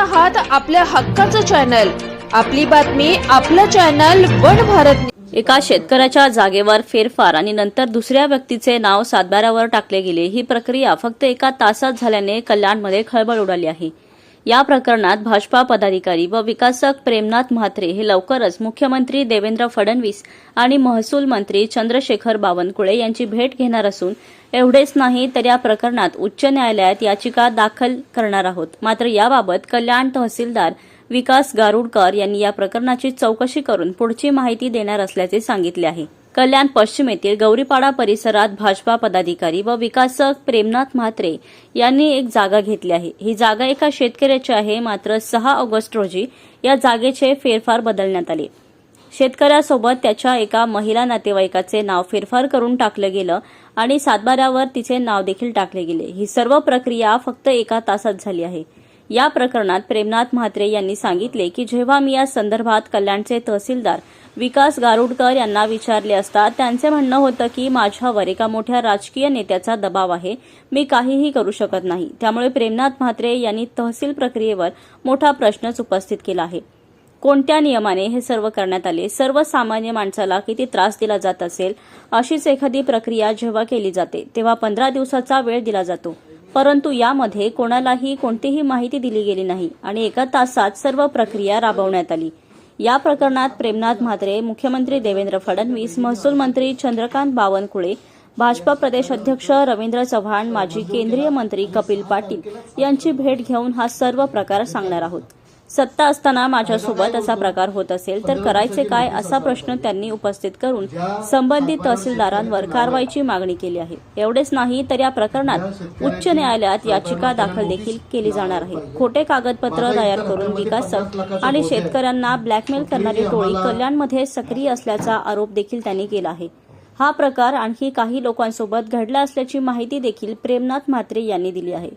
आहात आपल्या हक्काचं चॅनल, आपली बातमी आपलं चॅनल वन भारत। एका शेतकऱ्याच्या जागेवर फेरफार आणि नंतर दुसऱ्या व्यक्तीचे नाव सातबाऱ्यावर टाकले गेले। ही प्रक्रिया फक्त एका तासात झाल्याने कल्याणमध्ये खळबळ उडाली आहे। या प्रकरणात भाजपा पदाधिकारी व विकासक प्रेमनाथ म्हात्रे हे लवकरच मुख्यमंत्री देवेंद्र फडणवीस आणि महसूल मंत्री चंद्रशेखर बावनकुळे यांची भेट घेणार असून एवढेच नाही तर या प्रकरणात उच्च न्यायालयात याचिका दाखल करणार आहोत। मात्र याबाबत कल्याण तहसीलदार विकास गारुडकर यांनी या प्रकरणाची चौकशी करून पुढची माहिती देणार असल्याचे सांगितले आहे। कल्याण पश्चिम येथील गौरीपाडा परिसरात भाजपा पदाधिकारी व विकासक प्रेमनाथ म्हात्रे यांनी एक जागा घेतली आहे। ही जागा एका शेतकऱ्याची आहे। मात्र 6 ऑगस्ट रोजी या जागेचे फेरफार बदलण्यात आले। शेतकऱ्यासोबत त्याच्या एका महिला नातेवाईकाचे नाव फेरफार करून टाकलं गेलं आणि सातबाऱ्यावर तिचे नाव देखील टाकले गेले। ही सर्व प्रक्रिया फक्त एका तासात झाली आहे। या प्रकरणात प्रेमनाथ म्हात्रे यांनी सांगितले की जेव्हा मी या संदर्भात कल्याणचे तहसीलदार विकास गारुडकर यांना विचारले असता त्यांचे म्हणणं होतं की माझ्यावर एका मोठ्या राजकीय नेत्याचा दबाव आहे, मी काहीही करू शकत नाही। त्यामुळे प्रेमनाथ म्हात्रे यांनी तहसील प्रक्रियेवर मोठा प्रश्नच उपस्थित केला आहे। कोणत्या नियमाने हे सर्व करण्यात आले? सर्वसामान्य माणसाला किती त्रास दिला जात असेल? अशीच एखादी प्रक्रिया जेव्हा केली जाते तेव्हा 15 दिवसाचा वेळ दिला जातो, परंतु यामध्ये कोणालाही कोणतीही माहिती दिली गेली नाही आणि एका तासात सर्व प्रक्रिया राबवण्यात आली। या प्रकरणात प्रेमनाथ म्हात्रे मुख्यमंत्री देवेंद्र फडणवीस, महसूल मंत्री चंद्रकांत बावनकुळे, भाजपा प्रदेश अध्यक्ष रवींद्र चव्हाण, माजी केंद्रीय मंत्री कपिल पाटील यांची भेट घेऊन हा सर्व प्रकार सांगणार आहोत। सत्ता असताना माझ्यासोबत असा प्रकार होत असेल तर करायचे काय, असा प्रश्न त्यांनी उपस्थित करून संबंधित तहसीलदारांवर कारवाईची मागणी केली आहे। एवढेच नाही तर या प्रकरणात उच्च न्यायालयात याचिका दाखल देखील केली जाणार आहे। खोटे कागदपत्र तयार करून विकासक आणि शेतकऱ्यांना ब्लॅकमेल करणारी टोळी कल्याणमध्ये सक्रिय असल्याचा आरोप देखील त्यांनी केला आहे। हा प्रकार आणखी काही लोकांसोबत घडला असल्याची माहिती देखील प्रेमनाथ म्हात्रे यांनी दिली आहे।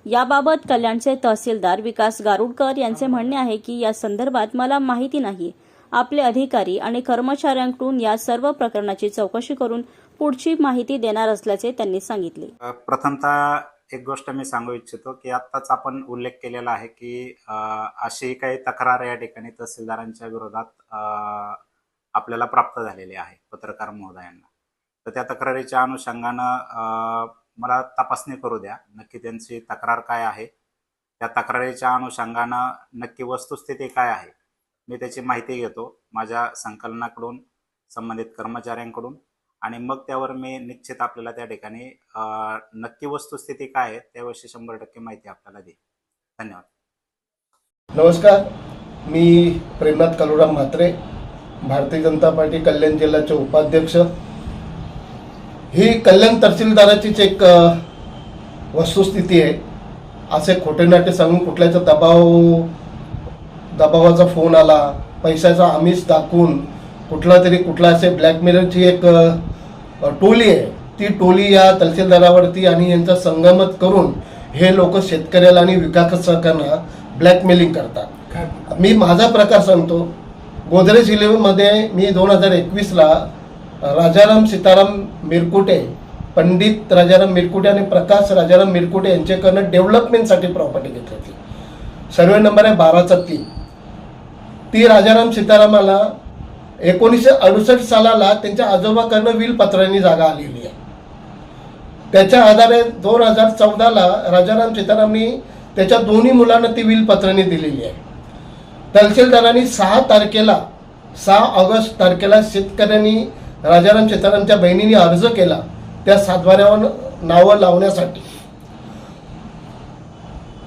याबाबत कल्याणचे तहसीलदार विकास गारुडकर यांचे म्हणणे आहे की या संदर्भात मला माहिती नाही। आपले अधिकारी आणि कर्मचाऱ्यांकडून या सर्व प्रकरणाची चौकशी करून पुढची माहिती देणार असल्याचे त्यांनी सांगितले। प्रथमतः एक गोष्ट मी सांगू इच्छितो की आत्ताच आपण उल्लेख केलेला आहे की अशी काही तक्रार या ठिकाणी तहसीलदारांच्या विरोधात आपल्याला प्राप्त झालेली आहे पत्रकार महोदयांना। तर त्या तक्रारीच्या अनुषंगानं मला तपासणी करू द्या, नक्की त्यांची तक्रार काय आहे, त्या तक्रारीच्या अनुषंगानं नक्की वस्तुस्थिती काय आहे मी त्याची माहिती घेतो माझ्या संकलनाकडून, संबंधित कर्मचाऱ्यांकडून, आणि मग त्यावर मी निश्चित आपल्याला त्या ठिकाणी नक्की वस्तुस्थिती काय आहे त्याविषयी 100% माहिती आपल्याला देईल। धन्यवाद। नमस्कार, मी प्रेमनाथ कालुराम म्हात्रे, भारतीय जनता पार्टी कल्याण जिल्ह्याचे उपाध्यक्ष। ही कल्याण तहसीलदाराचीच एक वस्तुस्थिती आहे। असे खोटे नाटे सांगून कुठल्याचा दबावाचा फोन आला, पैशाचा आमिष दाखवून कुठला असे ब्लॅकमेलरची एक टोली आहे, ती टोली या तहसीलदारावरती आणि यांचा संगमत करून हे लोक शेतकऱ्याला आणि विकासकांना ब्लॅकमेलिंग करतात। मी माझा प्रकार सांगतो। गोदरेज जिल्ह्यामध्ये मी 2021ला राजाराम सीताराम मिरकुटे, पंडित राजाराम मिरकुटे आणि प्रकाश राजाराम मिरकुटे यांच्याकडनं डेव्हलपमेंटसाठी प्रॉपर्टी घेतली होती। सर्वे नंबर आहे 12/3। ती राजाराम सीतारामाला 1968 सालाला त्यांच्या आजोबाकडनं विलपत्रांनी जागा आलेली आहे। त्याच्या आधारे 2014ला राजाराम सीतारामनी त्याच्या दोन्ही मुलांना ती विलपत्रांनी दिलेली आहे। तहसीलदारांनी 6 ऑगस्ट तारखेला शेतकऱ्यांनी राजाराम सीतारामच्या बहिणीने अर्ज केला त्या सातबाऱ्यावर नावं लावण्यासाठी।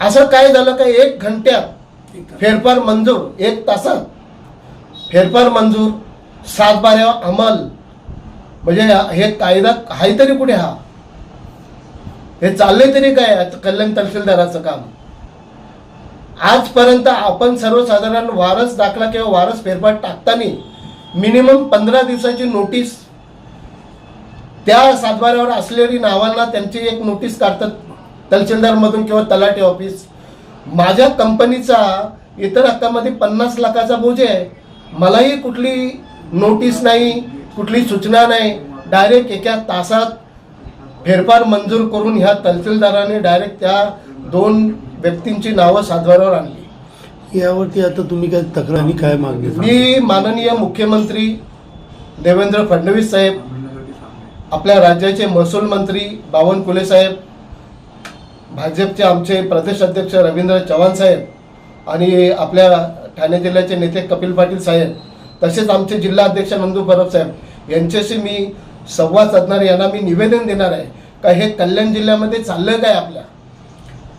असं काय झालं का 1 घंट्यात फेरफार मंजूर, 1 तासात फेरफार मंजूर, सातबाऱ्यावर अंमल, म्हणजे हे कायदा आहे तरी कुठे? हे चालले तरी काय कल्याण तहसीलदाराचं काम? आजपर्यंत आपण सर्वसाधारण वारस दाखला किंवा वारस फेरफार टाकताना मिनिमम 15 दिवसाची नोटीस, त्या सातबाऱ्यावर असलेली नावांना त्यांची एक नोटीस काढतात तहसीलदारमधून किंवा तलाठी ऑफिस। माझ्या कंपनीचा इतर हक्कामध्ये 50 लाखाचा बोज आहे, मलाही कुठली नोटीस नाही, कुठली सूचना नाही, डायरेक्ट एका तासात फेरफार मंजूर करून ह्या तहसीलदाराने डायरेक्ट त्या 2 व्यक्तींची नावं सातबाऱ्यावर आणली। यावरती आता तुम्ही काय तक्रार आणि काय मागणी? मी माननीय मुख्यमंत्री देवेंद्र फडणवीस साहेब, आपल्या राज्याचे महसूल मंत्री बावनकुळे साहेब, भाजपचे आमचे प्रदेश अध्यक्ष रवींद्र चव्हाण साहेब आणि आपल्या ठाणे जिल्ह्याचे नेते कपिल पाटील साहेब, तसेच आमचे जिल्हा अध्यक्ष नंदू परब साहेब यांच्याशी मी संवाद साधणार. यांना मी निवेदन देणार आहे का हे कल्याण जिल्ह्यामध्ये चाललं काय, आपल्या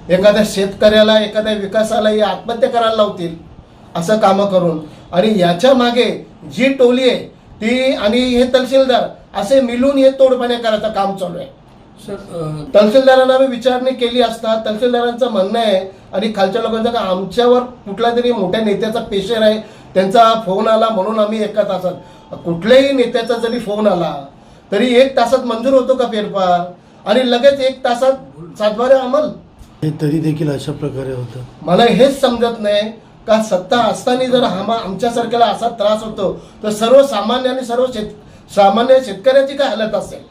एखाद्या शेतकऱ्याला एखाद्या विकासाला हे आत्महत्या करायला लावतील असं कामं करून. आणि याच्या मागे जी टोली आहे ती आणि हे तहसीलदार असे मिळून हे तोडपाण्या करायचं काम चालू आहे. तहसीलदारांना आम्ही विचारणी केली असता तहसीलदारांचं म्हणणं आहे आणि खालच्या लोकांचं का आमच्यावर कुठला तरी मोठ्या नेत्याचा प्रेशर आहे, त्यांचा फोन आला म्हणून आम्ही एका तासात, कुठल्याही नेत्याचा जरी फोन आला तरी 1 तासात मंजूर होतो का फेरफार, आणि लगेच 1 तासात सातबारे अंमल. हे तरी देखील अशा प्रकारे होतं. मला मला हेच समजत नाही का सत्ता असताना जर आमच्यासारख्याला असा त्रास होतो तर सर्वसामान्य आणि सामान्य शेतकऱ्याची काय हालत असेल.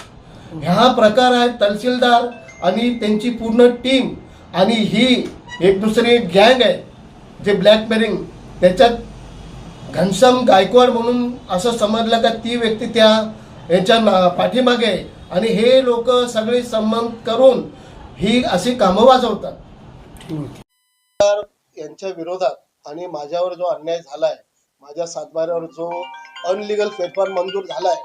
ह्या प्रकार आहे तहसीलदार आणि त्यांची पूर्ण टीम आणि ही एक दुसरी गँग आहे जे ब्लॅकमेलिंग, त्याच्यात घनश्याम गायकवाड म्हणून असं समजलं का ती व्यक्ती त्या यांच्या पाठीमागे आहे आणि हे लोक सगळे संबंध करून ही अशी कामं वाजवतात. यांच्या विरोधात आणि माझ्यावर जो अन्याय झालाय, माझ्या सातबाऱ्यावर जो अनलिगल फेरफार मंजूर झालाय,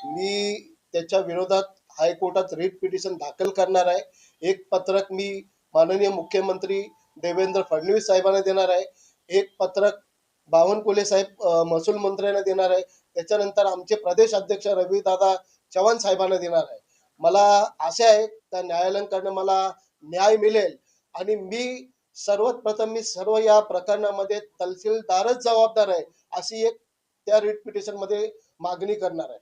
मी त्याच्या विरोधात हायकोर्टात रिट पिटिशन दाखल करणार आहे. एक पत्रक मी माननीय मुख्यमंत्री देवेंद्र फडणवीस साहेबांना देणार आहे, एक पत्रक बावनकुळे साहेब महसूल मंत्र्यांना देणार आहे, त्याच्यानंतर आमचे प्रदेश अध्यक्ष रविदादा चव्हाण साहेबांना देणार आहे. मला आशा आहे त्या न्यायालयाकडनं मला न्याय मिळेल आणि मी सर्वात प्रथम मी सर्व या प्रकरणामध्ये तहसीलदारच जबाबदार आहे अशी एक त्या रिट पिटिशन मध्ये मागणी करणार आहे.